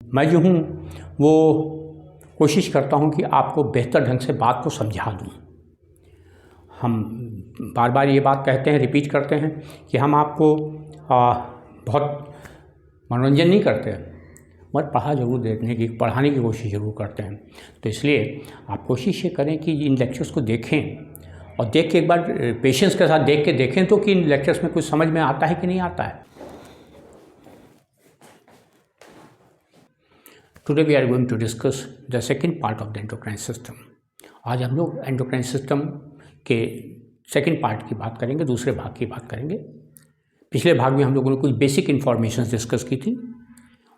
मैं जो हूँ वो कोशिश करता हूँ कि आपको बेहतर ढंग से बात को समझा दूँ। हम बार बार ये बात कहते हैं, रिपीट करते हैं कि हम आपको बहुत मनोरंजन नहीं करते, मगर पढ़ाने की कोशिश ज़रूर करते हैं। तो इसलिए आप कोशिश ये करें कि इन लेक्चर्स को देखें और देख के एक बार पेशेंस के साथ देख के देखें तो कि इन लेक्चर्स में कुछ समझ में आता है कि नहीं आता है। Today we are going to discuss the second part of the endocrine system. आज हम लोग एंडोक्राइन सिस्टम के सेकेंड पार्ट की बात करेंगे, दूसरे भाग की बात करेंगे। पिछले भाग में हम लोगों ने कुछ बेसिक इन्फॉर्मेशन डिस्कस की थी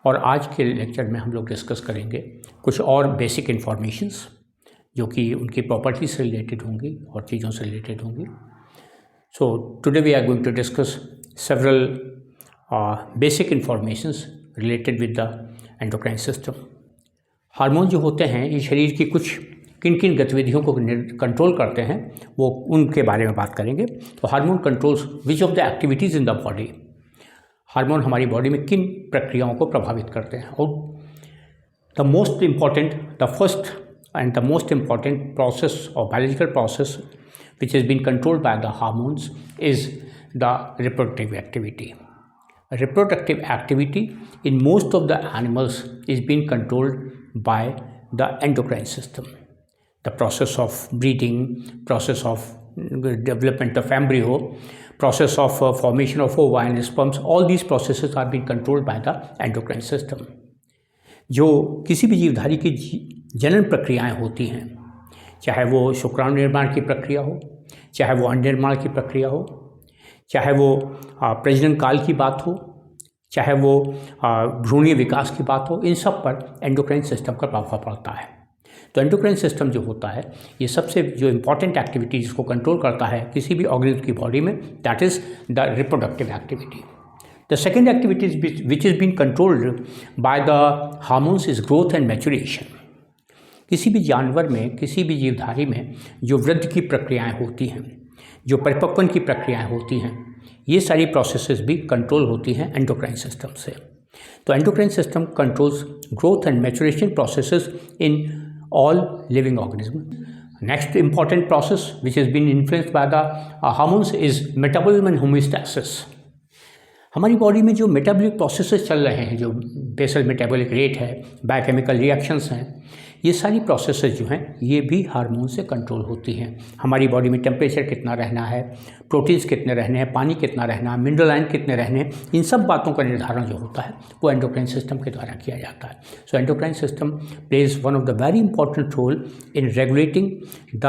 और आज के लेक्चर में हम लोग डिस्कस करेंगे कुछ और बेसिक इन्फॉर्मेशंस जो कि उनकी प्रॉपर्टी से रिलेटेड होंगी और चीज़ों से रिलेटेड होंगी। So today we are going to discuss several basic informations related with the endocrine system. Hormone जो होते हैं ये शरीर की कुछ किन किन गतिविधियों को कंट्रोल करते हैं, वो उनके बारे में बात करेंगे। तो hormone controls which of the activities in the body. Hormone हमारी बॉडी में किन प्रक्रियाओं को प्रभावित करते हैं। और the most important, the first and the most important process और biological process which is been controlled by the hormones is the reproductive activity. Reproductive activity in most of the animals is being controlled by the endocrine system. The process of breeding, process of development of embryo, process of formation of ova and sperms, all these processes are being controlled by the endocrine system. जो किसी भी जीवधारी की जनन प्रक्रियाएं होती हैं, चाहे वो शुक्राणु निर्माण की प्रक्रिया हो, चाहे वो अंड निर्माण की प्रक्रिया हो, चाहे वो प्रजनन काल की बात हो, चाहे वो भ्रूणीय विकास की बात हो, इन सब पर एंडोक्राइन सिस्टम का प्रभाव पड़ता है। तो एंडोक्राइन सिस्टम जो होता है ये सबसे जो इम्पॉर्टेंट एक्टिविटी जिसको कंट्रोल करता है किसी भी ऑर्गेनिज्म की बॉडी में, that is the reproductive activity. The second activity which is been controlled by the hormones is growth and maturation. किसी भी जानवर में, किसी भी जीवधारी में जो वृद्धि की प्रक्रियाएँ होती हैं, जो परिपक्वन की प्रक्रियाएं होती हैं, ये सारी प्रोसेसेस भी कंट्रोल होती हैं एंडोक्राइन सिस्टम से। तो endocrine system controls growth and maturation processes in all living organism. Next important process which is been influenced by the hormones is metabolism and homeostasis. हमारी बॉडी में जो मेटाबॉलिक प्रोसेसेस चल रहे हैं, जो बेसल मेटाबॉलिक रेट है, biochemical reactions हैं, ये सारी प्रोसेसेस जो हैं ये भी हार्मोन से कंट्रोल होती हैं। हमारी बॉडी में टेम्परेचर कितना रहना है, प्रोटीन्स कितने रहने हैं, पानी कितना रहना है, मिनरल आयन कितने रहने हैं, इन सब बातों का निर्धारण जो होता है वो एंडोक्राइन सिस्टम के द्वारा किया जाता है। So endocrine system plays one of the very important role in regulating the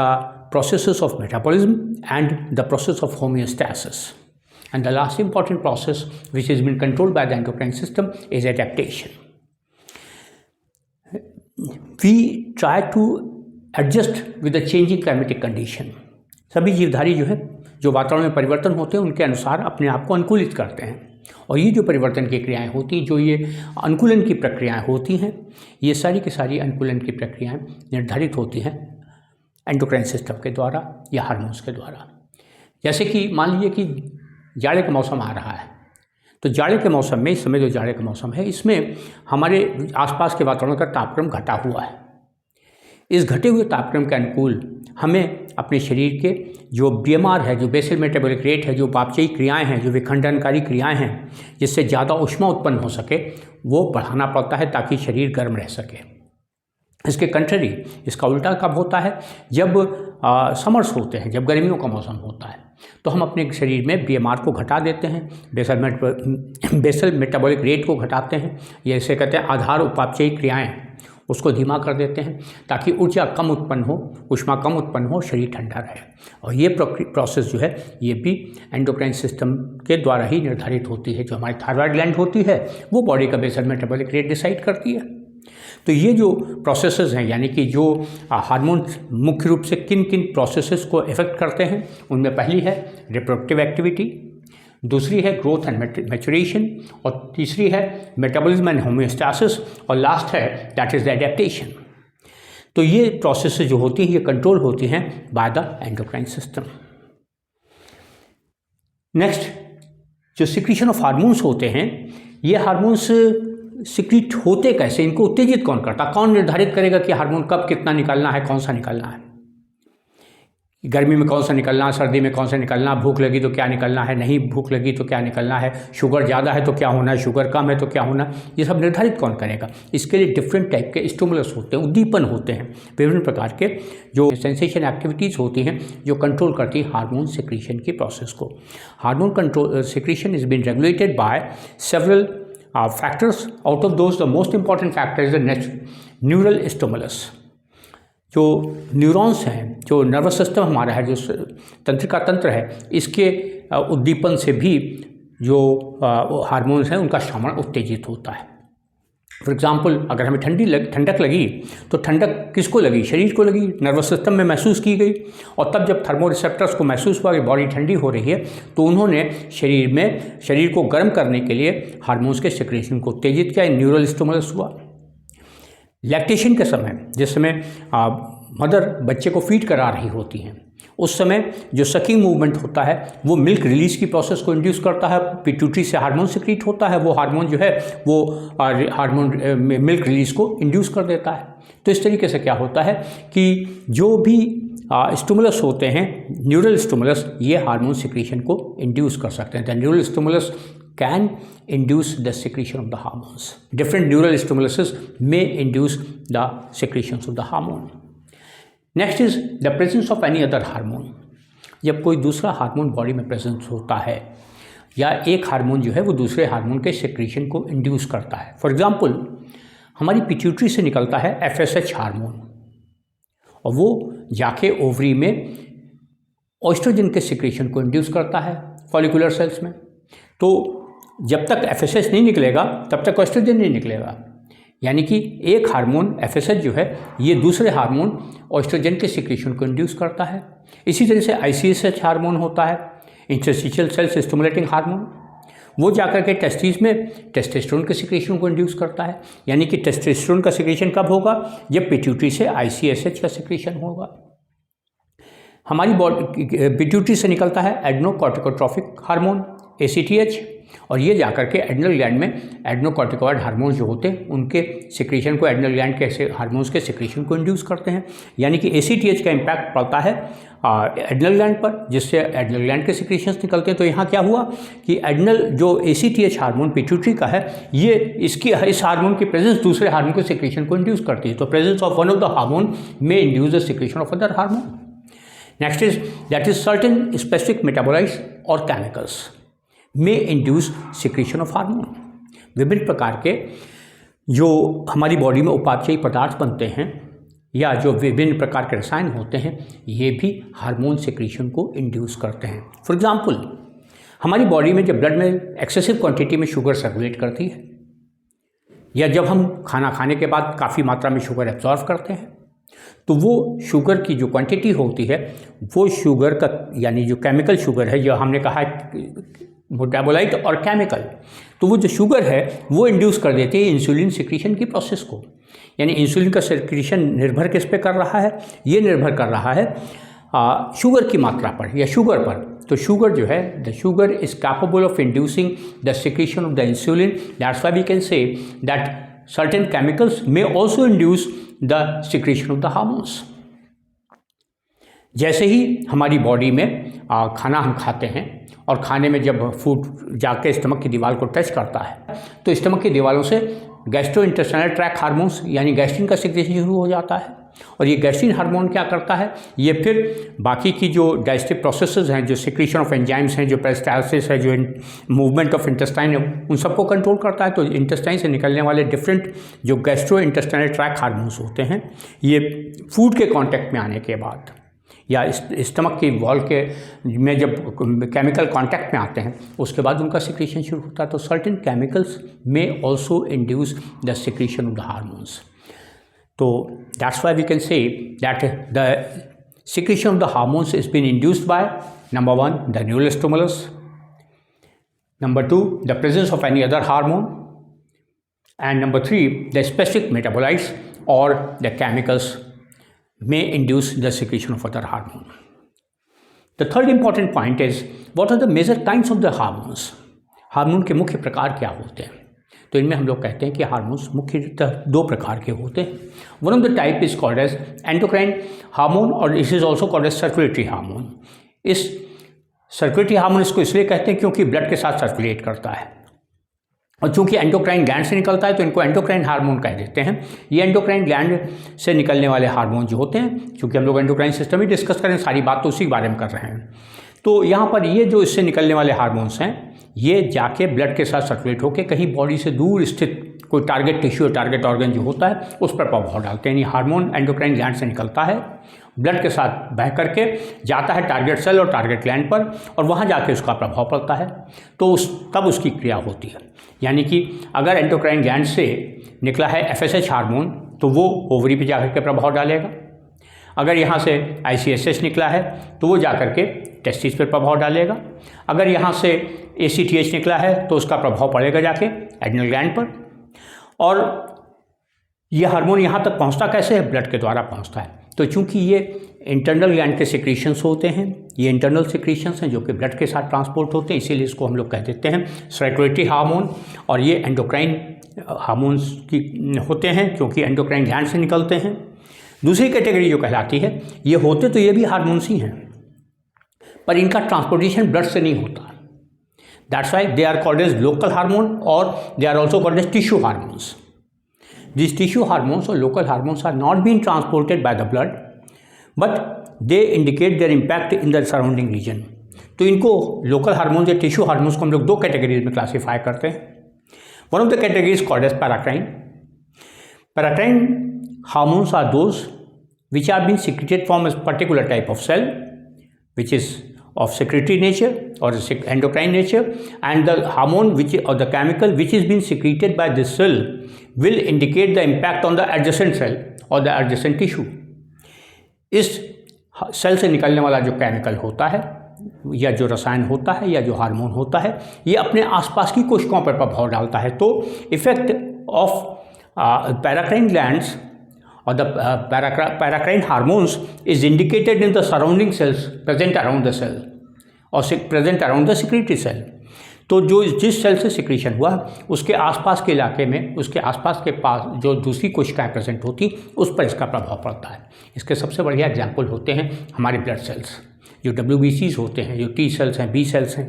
processes of metabolism and the process of homeostasis. And the last important process which has been controlled by the endocrine system is adaptation. We try to adjust with the changing climatic condition. सभी जीवधारी जो है, जो वातावरण में परिवर्तन होते हैं उनके अनुसार अपने आप को अनुकूलित करते हैं। और ये जो परिवर्तन की क्रियाएं होती हैं, जो ये अनुकूलन की प्रक्रियाएं होती हैं, ये सारी की सारी अनुकूलन की प्रक्रियाएं निर्धारित होती हैं एंडोक्राइन सिस्टम के द्वारा या हार्मोन्स के द्वारा। जैसे कि मान लीजिए कि जाड़े का मौसम आ रहा है, तो जाड़े के मौसम में, इस समय जो जाड़े का मौसम है, इसमें हमारे आसपास के वातावरण का तापक्रम घटा हुआ है। इस घटे हुए तापक्रम के अनुकूल हमें अपने शरीर के जो BMR है, जो बेसल मेटाबॉलिक रेट है, जो पापचयी क्रियाएं हैं, जो विखंडनकारी क्रियाएं हैं, जिससे ज़्यादा ऊष्मा उत्पन्न हो सके, वो बढ़ाना पड़ता है ताकि शरीर गर्म रह सके। इसके कंट्री, इसका उल्टा कब होता है? जब समर्स होते हैं, जब गर्मियों का मौसम होता है, तो हम अपने शरीर में BMR को घटा देते हैं, बेसल मेटाबॉलिक रेट को घटाते हैं, ये इसे कहते हैं आधार उपापचयी क्रियाएं, उसको धीमा कर देते हैं ताकि ऊर्जा कम उत्पन्न हो, ऊष्मा कम उत्पन्न हो, शरीर ठंडा रहे। और ये प्रोसेस जो है ये भी एंडोक्राइन सिस्टम के द्वारा ही निर्धारित होती है। जो हमारी थायराइड ग्लैंड होती है वो बॉडी का बेसल मेटाबॉलिक रेट डिसाइड करती है। तो ये जो प्रोसेसेस हैं, यानी कि जो हार्मोन्स मुख्य रूप से किन किन प्रोसेसेस को इफेक्ट करते हैं, उनमें पहली है रिप्रोडक्टिव एक्टिविटी, दूसरी है ग्रोथ एंड मैच्योरेशन, और तीसरी है मेटाबॉलिज्म एंड होमियोस्टैसिस, और लास्ट है दैट इज़ द एडेप्टेशन। तो ये प्रोसेसेस जो होती हैं ये कंट्रोल होती हैं by the endocrine system. Next, जो सिक्रीशन ऑफ हार्मोन्स होते हैं, ये हार्मोन्स सिक्रीट होते कैसे, इनको उत्तेजित कौन करता, कौन निर्धारित करेगा कि हार्मोन कब कितना निकलना है, कौन सा निकलना है, गर्मी में कौन सा निकलना है, सर्दी में कौन सा निकलना, भूख लगी तो क्या निकलना है, नहीं भूख लगी तो क्या निकलना है, शुगर ज़्यादा है तो क्या होना है, शुगर कम है तो क्या होना, ये सब निर्धारित कौन करेगा। इसके लिए डिफरेंट टाइप के स्टिमुलस होते हैं, उद्दीपन होते हैं, विभिन्न प्रकार के जो सेंसेशन एक्टिविटीज़ होती हैं जो कंट्रोल करती हैं हार्मोन सिक्रीशन की प्रोसेस को। Hormone control secretion is been regulated by several factors. Out of those the most important factor is the neural stimulus. जो न्यूरॉन्स हैं, जो नर्वस सिस्टम हमारा है, जो तंत्रिका तंत्र है, इसके उद्दीपन से भी जो हार्मोन्स हैं उनका श्रवण उत्तेजित होता है। फॉर एग्जांपल, अगर हमें ठंडक लगी तो ठंडक किसको लगी, शरीर को लगी, नर्वस सिस्टम में महसूस की गई, और तब जब थर्मो रिसेप्टर्स को महसूस हुआ कि बॉडी ठंडी हो रही है तो उन्होंने शरीर को गर्म करने के लिए हार्मोन्स के सिक्रेशन को उत्तेजित किया, न्यूरल स्टिमुलस हुआ। लैक्टेशन के समय, जिस समय मदर बच्चे को फीड करा रही होती हैं, उस समय जो सकिंग मूवमेंट होता है वो मिल्क रिलीज की प्रोसेस को इंड्यूस करता है, पिट्यूटरी से हार्मोन सिक्रीट होता है, वो हार्मोन जो है वो हार्मोन मिल्क रिलीज को इंड्यूस कर देता है। तो इस तरीके से क्या होता है कि जो भी स्टिमुलस होते हैं, न्यूरल स्टिमुलस, ये हार्मोन सिक्रीशन को इंड्यूस कर सकते हैं। The neural stimulus can induce the secretion of the hormones. Different neural stimuluses may induce the secretions of the hormone. Next is the presence of any other hormone. जब कोई दूसरा hormone body में presence होता है या एक hormone जो है वो दूसरे हार्मोन के सेक्रेशन को इंड्यूस करता है। फॉर एग्जांपल, हमारी पिट्यूटरी से निकलता है FSH हार्मोन और वो जाके ओवरी में ऑस्ट्रोजन के सेक्रेशन को इंड्यूस करता है फॉलिकुलर सेल्स में। तो जब तक FSH नहीं निकलेगा तब तक ऑस्ट्रोजन नहीं निकलेगा, यानी कि एक हार्मोन FSH जो है ये दूसरे हार्मोन ऑस्ट्रोजन के सिक्रेशन को इंड्यूस करता है। इसी तरह से ICSH हार्मोन होता है, इंटरस्टिशियल सेल्स स्टिमुलेटिंग हार्मोन, वो जाकर के टेस्टिस में टेस्टोस्टेरोन के सिक्रेशन को इंड्यूस करता है, यानी कि टेस्टोस्टेरोन का सिक्रेशन कब होगा, जब पिट्यूटरी से ICSH का सिक्रेशन होगा। हमारी बॉडी पिट्यूटरी से निकलता है एड्रेनोकॉर्टिकोट्रोफिक हार्मोन ACTH, और ये जाकर के एड्रिनल ग्लैंड में एड्रेनोकॉर्टिकॉइड हार्मोन जो होते हैं उनके सिक्रेशन को, एड्रिनल ग्लैंड के हार्मोन्स के सिक्रेशन को इंड्यूस करते हैं। यानी कि ACTH का इम्पैक्ट पड़ता है एड्रिनल ग्लैंड पर, जिससे एड्रिनल ग्लैंड के सिक्रेशंस निकलते हैं। तो यहाँ क्या हुआ कि एड्रिनल जो ACTH हार्मोन पिट्यूटरी का है, ये इस हार्मोन की प्रेजेंस दूसरे हार्मोन के सिक्रेशन को इंड्यूस करती है। तो presence of one of the hormone may induce the secretion of other hormone. Next is that is certain specific metabolites और chemicals may induce secretion of hormone. विभिन्न प्रकार के जो हमारी बॉडी में उपापचयी पदार्थ बनते हैं या जो विभिन्न प्रकार के रसायन होते हैं, ये भी हार्मोन सिक्रेशन को इंड्यूस करते हैं। फॉर एग्जांपल, हमारी बॉडी में जब ब्लड में एक्सेसिव क्वांटिटी में शुगर सर्कुलेट करती है या जब हम खाना खाने के बाद काफ़ी मात्रा में शुगर एब्जॉर्व करते हैं, तो वो शुगर की जो क्वांटिटी होती है वो शुगर का, यानी जो केमिकल शुगर है, जो हमने कहा है मेटाबोलाइट और केमिकल, तो वो जो शुगर है वो इंड्यूस कर देती है इंसुलिन सिक्रीशन की प्रोसेस को। यानी इंसुलिन का सिक्रीशन निर्भर किस पे कर रहा है, ये निर्भर कर रहा है शुगर की मात्रा पर या शुगर पर। तो शुगर जो है, the sugar is capable of inducing the secretion of the insulin, that's why we can say that certain chemicals may also induce the secretion of the hormones. जैसे ही हमारी बॉडी में खाना हम खाते हैं और खाने में जब फूड जाके स्टमक की दीवार को टच करता है तो स्टमक की दीवारों से गैस्ट्रोइंटेस्टाइनल ट्रैक्ट हार्मोन्स यानी गैस्ट्रिन का सिक्रेशन शुरू हो जाता है। और ये गैस्ट्रिन हार्मोन क्या करता है, ये फिर बाकी की जो डाइजेस्टिव प्रोसेसेस हैं, जो सिक्रेशन ऑफ एंजाइम्स हैं, जो पेरिस्टाल्सिस है, जो मूवमेंट ऑफ इंटेस्टाइन है, उन सबको कंट्रोल करता है। तो इंटेस्टाइन से निकलने वाले डिफरेंट जो गैस्ट्रोइंटेस्टाइनल ट्रैक्ट हार्मोन्स होते हैं, ये फूड के कांटेक्ट में आने के बाद या स्टमक की वॉल के में जब केमिकल कांटेक्ट में आते हैं उसके बाद उनका सिक्रेशन शुरू होता है। तो certain chemicals may also induce the secretion of the hormones. तो that's why we can say that the secretion of the hormones is been induced by number 1 the neural stimulus, number 2 the presence of any other hormone, and number 3 the specific metabolites और the chemicals may induce the secretion of other hormone. The third important point is what are the major kinds of the hormones? Hormone के मुख्य प्रकार क्या होते हैं? तो इनमें हम लोग कहते हैं कि हार्मोन्स मुख्यतः दो प्रकार के होते हैं। One of the type is called as endocrine hormone और it is also called as circulatory hormone. इस सर्कुलेटरी हार्मोन इसको इसलिए कहते हैं क्योंकि ब्लड के साथ सर्कुलेट करता है, और चूंकि एंडोक्राइन ग्लैंड से निकलता है तो इनको एंडोक्राइन हार्मोन कह देते हैं। ये एंडोक्राइन ग्लैंड से निकलने वाले हार्मोन जो होते हैं, क्योंकि हम लोग एंडोक्राइन सिस्टम ही डिस्कस करें, सारी बात तो उसी के बारे में कर रहे हैं, तो यहाँ पर ये जो इससे निकलने वाले हार्मोन्स हैं ये जाके ब्लड के साथ सर्कुलेट होकर कहीं बॉडी से दूर स्थित कोई टारगेट टिश्यू, टारगेट ऑर्गन जो होता है उस पर प्रभाव डालते हैं। यानी हार्मोन एंडोक्राइन ग्लैंड से निकलता है, ब्लड के साथ बह करके जाता है टारगेट सेल और टारगेट ग्लैंड पर, और वहाँ जाके उसका प्रभाव पड़ता है, तो तब उसकी क्रिया होती है। यानी कि अगर एंडोक्राइन ग्लैंड से निकला है FSH हार्मोन तो वो ओवरी पे जाकर के प्रभाव डालेगा। अगर यहाँ से ICSH निकला है तो वो जाकर के टेस्टिस पर प्रभाव डालेगा। अगर यहाँ से ACTH निकला है तो उसका प्रभाव पड़ेगा जाके एड्रिनल ग्लैंड पर। और ये हार्मोन यहाँ तक पहुँचता कैसे है? ब्लड के द्वारा पहुँचता है। तो चूँकि ये इंटरनल ग्लैंड के सिक्रीशंस होते हैं, ये इंटरनल सिक्रीशंस हैं जो कि ब्लड के साथ ट्रांसपोर्ट होते हैं, इसीलिए इसको हम लोग कह देते हैं सर्कुलेटरी हार्मोन। और ये एंडोक्राइन हार्मोन्स की होते हैं क्योंकि एंडोक्राइन ग्लैंड से निकलते हैं। दूसरी कैटेगरी जो कहलाती है, ये होते तो ये भी हार्मोन्स ही हैं पर इनका ट्रांसपोर्टेशन ब्लड से नहीं होता। That's why they are called as local hormone और they are also called as tissue hormones. These tissue hormones or local hormones are not being transported by the blood, but they indicate their impact in the surrounding region. तो इनको local hormones या tissue hormones को हम लोग दो categories में classify करते हैं। One of the categories called as paracrine. Paracrine hormones are those which are being secreted from a particular type of cell which is of secretory nature or endocrine nature, and the hormone or the chemical which is being secreted by this cell will indicate the impact on the adjacent cell or the adjacent tissue. इस cell से निकलने वाला जो chemical होता है या जो रसायन होता है या जो हार्मोन होता है, ये अपने आसपास की कोशिकाओं पर प्रभाव डालता है। तो effect of paracrine glands or the paracrine hormones is indicated in the surrounding cells present around the cell or present around the secretory cell. तो जो जिस सेल से सिक्रीशन हुआ उसके आसपास के इलाके में, उसके आसपास के पास जो दूसरी कोशिकाएं प्रेजेंट होती उस पर इसका प्रभाव पड़ता है। इसके सबसे बढ़िया एग्जाम्पल होते हैं हमारे ब्लड सेल्स, जो WBCs होते हैं, जो T सेल्स हैं, B सेल्स हैं।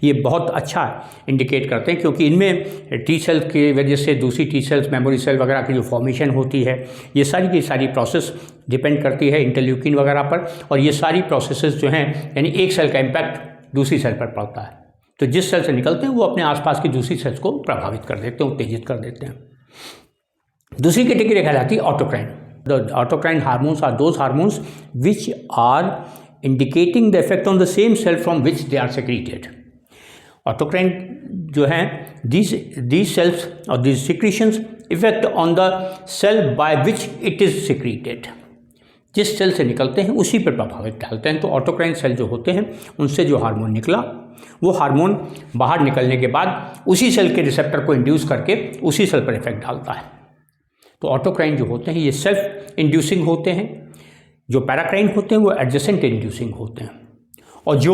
ये बहुत अच्छा इंडिकेट करते हैं क्योंकि इनमें T सेल की वजह से दूसरी T सेल्स, मेमोरी सेल वगैरह की जो फॉर्मेशन होती है, ये सारी की सारी प्रोसेस डिपेंड करती है इंटरल्यूकिन वगैरह पर। और ये सारी प्रोसेसेस जो हैं, यानी एक सेल का इम्पैक्ट दूसरी सेल पर पड़ता है, तो जिस सेल से निकलते हैं वो अपने आसपास की दूसरी सेल्स को प्रभावित कर देते हैं, उत्तेजित कर देते हैं। दूसरी कैटेगरी कहलाती है autocrine. The autocrine hormones are those hormones which are indicating the effect on the same cell from which they are secreted. Autocrine जो हैं, these cells or these secretions effect on the cell by which it is secreted. जिस cell से निकलते हैं उसी पर प्रभावित डालते हैं। तो ऑटोक्राइन सेल जो होते हैं उनसे जो हार्मोन निकला, वो हार्मोन बाहर निकलने के बाद उसी सेल के रिसेप्टर को इंड्यूस करके उसी सेल पर इफेक्ट डालता है। तो ऑटोक्राइन जो होते हैं ये सेल्फ इंड्यूसिंग होते हैं, जो पैराक्राइन होते हैं वो एडजेसेंट इंड्यूसिंग होते हैं, और जो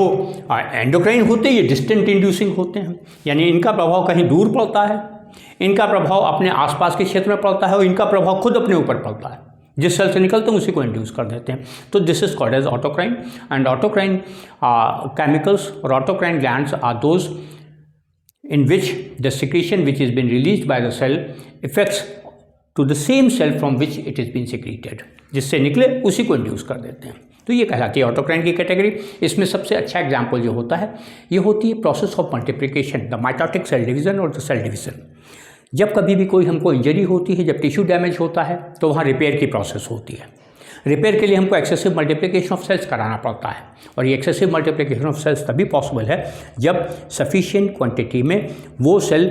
एंडोक्राइन होते हैं ये डिस्टेंट इंड्यूसिंग होते हैं। यानी इनका प्रभाव कहीं दूर पड़ता है, इनका प्रभाव अपने आसपास के क्षेत्र में पड़ता है और इनका प्रभाव खुद अपने ऊपर पड़ता है। जिस सेल से निकलते हैं उसी को इंड्यूस कर देते हैं। तो this is called as autocrine. And autocrine chemicals और autocrine glands are those in which the secretion which has been released by the cell affects to the same cell from which it has been secreted. जिससे निकले उसी को induce कर देते हैं। तो ये कहलाती है ऑटोक्राइन की कैटेगरी। इसमें सबसे अच्छा एग्जाम्पल जो होता है ये होती है process of multiplication, the mitotic cell division और द सेल डिवीजन। जब कभी भी कोई हमको इंजरी होती है, जब टिश्यू डैमेज होता है, तो वहाँ रिपेयर की प्रोसेस होती है। रिपेयर के लिए हमको एक्सेसिव मल्टीप्लिकेशन ऑफ सेल्स कराना पड़ता है, और ये एक्सेसिव मल्टीप्लिकेशन ऑफ सेल्स तभी पॉसिबल है जब सफिशिएंट क्वांटिटी में वो सेल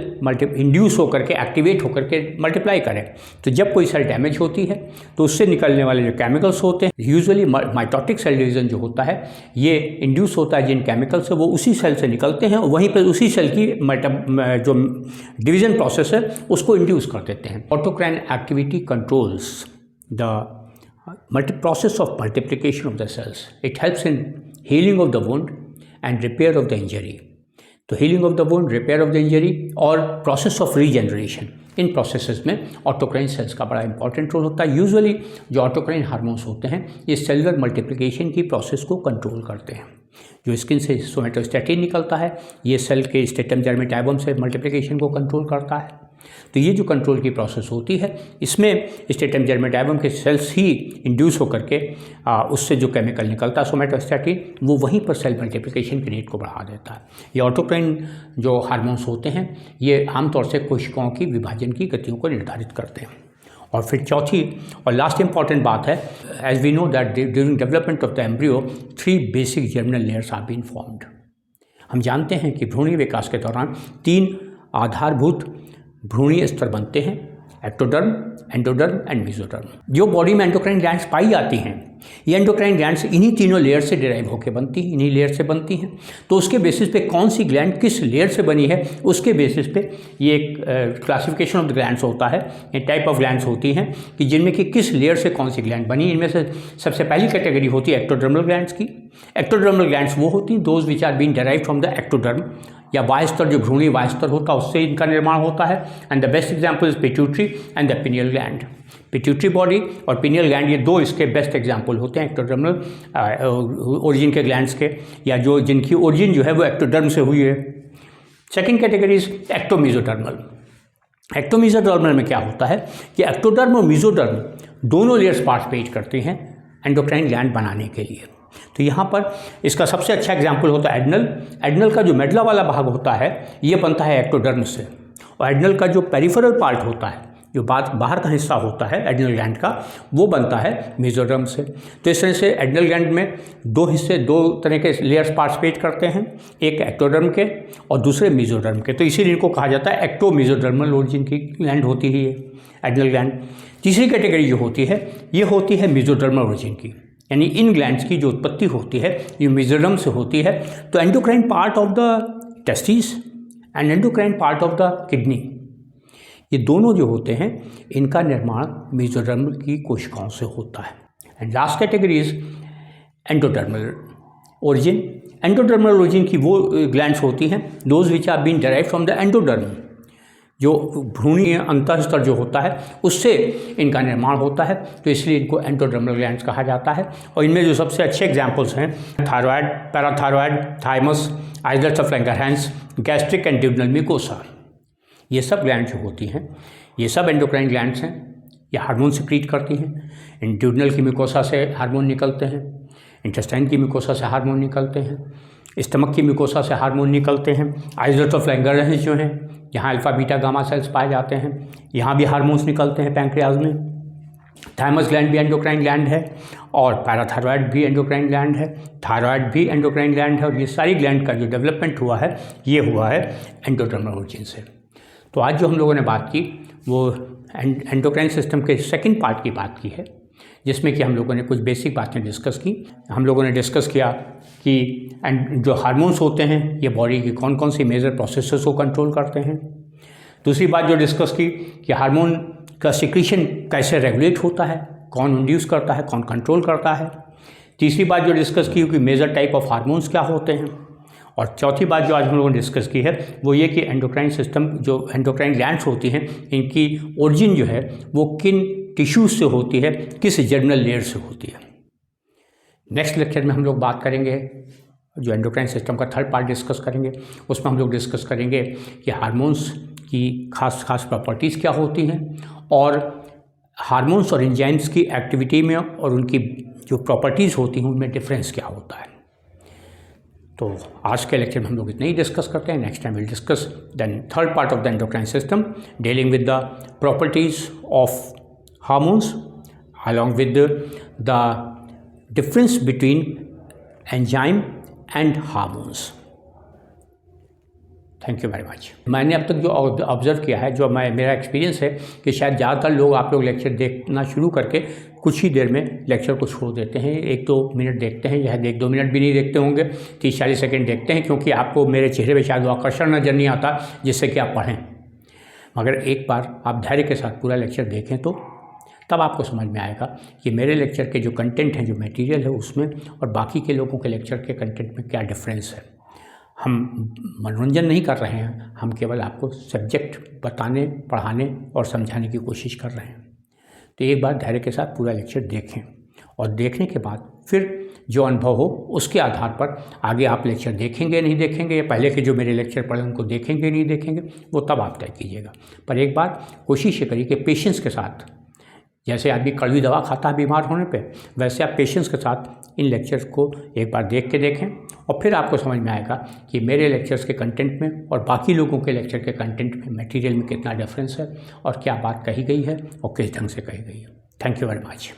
इंड्यूस होकर के, एक्टिवेट होकर के मल्टीप्लाई करें। तो जब कोई सेल डैमेज होती है तो उससे निकलने वाले जो केमिकल्स होते हैं, यूजुअली माइटोटिक सेल डिवीजन जो होता है ये इंड्यूस होता है जिन केमिकल से, वो उसी सेल से निकलते हैं और वहीं पर उसी सेल की जो डिवीजन प्रोसेस है उसको इंड्यूस कर देते हैं। Autocrine activity controls the process of multiplication of the cells. It helps in healing of the wound and repair of the injury. तो healing of the wound, repair of the injury और process of regeneration, इन processes में autocrine cells का बड़ा important role होता है। Usually जो autocrine hormones होते हैं ये सेलुलर मल्टीप्लिकेशन की प्रोसेस को कंट्रोल करते हैं। जो स्किन से सोमेटोस्टैटिन निकलता है ये सेल के स्टेटम जर्मेटाइबम से मल्टीप्लिकेशन को कंट्रोल करता है। तो ये जो कंट्रोल की प्रोसेस होती है इसमें स्टेटम जर्मेटाइबम के सेल्स ही इंड्यूस होकर के उससे जो केमिकल निकलता है सोमेटोस्टैटिन वो वहीं पर सेल मल्टीप्लिकेशन की रेट को बढ़ा देता है। ये ऑटोक्राइन जो हार्मोन्स होते हैं ये आमतौर से कोशिकाओं की विभाजन की गतियों को निर्धारित करते हैं। और फिर चौथी और लास्ट इंपॉर्टेंट बात है, as we know that during development of the embryo 3 basic germinal layers are been formed. हम जानते हैं कि भ्रूणीय विकास के दौरान 3 आधारभूत भ्रूणीय स्तर बनते हैं, एक्टोडर्म, एंडोडर्म एंड मेसोडर्म। जो बॉडी में एंडोक्राइन ग्लैंड्स पाई जाती हैं ये एंडोक्राइन ग्लैंड्स इन्हीं तीनों लेयर से डिराइव होकर बनती हैं, इन्हीं लेयर से बनती हैं। तो उसके बेसिस पे कौन सी ग्लैंड किस लेयर से बनी है उसके बेसिस पे ये एक क्लासिफिकेशन ऑफ द ग्लैंड्स होता है। ये टाइप ऑफ ग्लैंड्स होती हैं कि जिनमें कि किस लेयर से कौन सी ग्लैंड बनी। इनमें से सबसे पहली कैटेगरी होती है एक्टोडर्मल ग्लैंड्स की। एक्टोडर्मल ग्लैंड्स वो होती हैं those which are been derive from the ectoderm या वायस्तर, जो भ्रूणीय वायस्तर होता है उससे इनका निर्माण होता है। And the best example is pituitary and the pineal gland. Pituitary body और पिनियल ग्लैंड ये 2 इसके बेस्ट एग्जाम्पल होते हैं एक्टोडर्मल ओरिजिन के ग्लैंड्स के, या जो जिनकी ओरिजिन जो है वो एक्टोडर्म से हुई है। Second category is ectomesodermal. Ectomesodermal में क्या होता है कि एक्टोडर्म और मीजोडर्म दोनों लेयर्स पार्टिसिपेट करते हैं एंडोक्राइन ग्लैंड बनाने के लिए। तो यहाँ पर इसका सबसे अच्छा एग्जाम्पल होता है एडनल। एडनल का जो मेडला वाला भाग होता है ये बनता है एक्टोडर्म से, और एडनल का जो पेरिफेरल पार्ट होता है, जो बाहर का हिस्सा होता है एडनल ग्लैंड का, वो बनता है मेसोडर्म से। तो इस तरह से एडनल ग्लैंड में 2 हिस्से, 2 तरह के लेयर्स पार्टिसिपेट करते हैं, एक एक्टोडर्म के और दूसरे मेसोडर्म के। तो इसीलिए इनको कहा जाता है एक्टोमीजोडर्मल ओरिजिन की ग्लैंड होती है ये एडनल ग्लैंड। तीसरी कैटेगरी जो होती है ये होती है मेसोडर्मल ओरिजिन की, यानी इन ग्लैंड्स की जो उत्पत्ति होती है ये मेसोडर्म से होती है। तो endocrine part of the testis and endocrine part of the kidney, ये दोनों जो होते हैं इनका निर्माण मेसोडर्म की कोशिकाओं से होता है। And last category is endodermal origin. Endodermal origin की वो ग्लैंड्स होती हैं those which are been derive from the endoderm, जो भ्रूणीय अंतःस्तर जो होता है उससे इनका निर्माण होता है। तो इसलिए इनको एंडोडर्मल ग्लैंड्स कहा जाता है। और इनमें जो सबसे अच्छे एग्जाम्पल्स हैं thyroid, parathyroid, thymus, islets of Langerhans, gastric and duodenal mucosa, ये सब ग्लैंड जो होती हैं ये सब एंडोक्राइन ग्लैंड्स हैं। ये हार्मोन सिक्रीट करती हैं। इन ड्यूडेनल की म्यूकोसा से हार्मोन निकलते हैं, इंटेस्टाइन की म्यूकोसा से हार्मोन निकलते हैं, स्टमक की म्यूकोसा से हार्मोन निकलते हैं। आइसलेट्स ऑफ लैंगरहैंस जो हैं जहाँ अल्फा बीटा गामा सेल्स पाए जाते हैं यहाँ भी हार्मोन्स निकलते हैं पैंक्रियाज में। थाइमस ग्लैंड भी एंडोक्राइन ग्लैंड है और पैराथायराइड भी एंडोक्राइन ग्लैंड है, थायराइड भी एंडोक्राइन ग्लैंड है। और ये सारी ग्लैंड का जो डेवलपमेंट हुआ है ये हुआ है एंडोडर्मल ओरिजिन से। तो आज जो हम लोगों ने बात की वो एंडोक्राइन सिस्टम के सेकंड पार्ट की बात की है, जिसमें कि हम लोगों ने कुछ बेसिक बातें डिस्कस की। हम लोगों ने डिस्कस किया कि जो हार्मोन्स होते हैं ये बॉडी की कौन कौन सी मेजर प्रोसेसेस को कंट्रोल करते हैं। दूसरी बात जो डिस्कस की कि हार्मोन का सिक्रीशन कैसे रेगुलेट होता है, कौन इंड्यूस करता है, कौन कंट्रोल करता है। तीसरी बात जो डिस्कस की कि मेजर टाइप ऑफ हार्मोन्स क्या होते हैं। और चौथी बात जो आज हम लोगों ने डिस्कस की है वो ये कि एंडोक्राइन सिस्टम जो एंडोक्राइन ग्लैंड्स होती हैं इनकी ओरिजिन जो है वो किन टिश्यूज से होती है, किस जर्मिनल लेयर से होती है। नेक्स्ट लेक्चर में हम लोग बात करेंगे जो एंडोक्राइन सिस्टम का थर्ड पार्ट डिस्कस करेंगे, उसमें हम लोग डिस्कस करेंगे कि हार्मोन्स की खास प्रॉपर्टीज़ क्या होती हैं और हार्मोन्स और एंजाइम्स की एक्टिविटी में और उनकी जो प्रॉपर्टीज़ होती हैं उनमें डिफरेंस क्या होता है। तो आज के लेक्चर में हम लोग इतना ही डिस्कस करते हैं। Next time will discuss then third part of the endocrine system dealing with the properties of hormones along with the difference between enzyme and hormones. Thank you very much. मैंने अब तक जो ऑब्ज़र्व किया है, जो मेरा एक्सपीरियंस है कि शायद ज़्यादातर लोग आप लोग लेक्चर देखना शुरू करके कुछ ही देर में लेक्चर को छोड़ देते हैं। 1-2 मिनट देखते हैं, या 1-2 मिनट भी नहीं देखते होंगे, 30-40 सेकेंड देखते हैं, क्योंकि आपको मेरे चेहरे पे शायद वो आकर्षण नज़र नहीं आता जिससे कि आप पढ़ें। मगर एक बार आप धैर्य के साथ पूरा लेक्चर देखें तो तब आपको समझ में आएगा कि मेरे लेक्चर के जो कंटेंट हैं, जो मटेरियल है उसमें और बाकी के लोगों के लेक्चर के कंटेंट में क्या डिफरेंस है। हम मनोरंजन नहीं कर रहे हैं, हम केवल आपको सब्जेक्ट बताने, पढ़ाने और समझाने की कोशिश कर रहे हैं। तो एक बार धैर्य के साथ पूरा लेक्चर देखें और देखने के बाद फिर जो अनुभव हो उसके आधार पर आगे आप लेक्चर देखेंगे नहीं देखेंगे, या पहले के जो मेरे लेक्चर पढ़े उनको देखेंगे नहीं देखेंगे, वो तब आप तय कीजिएगा। पर एक बार कोशिश ये करिए कि पेशेंस के साथ, जैसे आदमी कड़वी दवा खाता है बीमार होने पे, वैसे आप पेशेंस के साथ इन लेक्चर्स को एक बार देख के देखें और फिर आपको समझ में आएगा कि मेरे लेक्चर्स के कंटेंट में और बाकी लोगों के लेक्चर के कंटेंट में, मटेरियल में कितना डिफरेंस है और क्या बात कही गई है और किस ढंग से कही गई है। Thank you very much.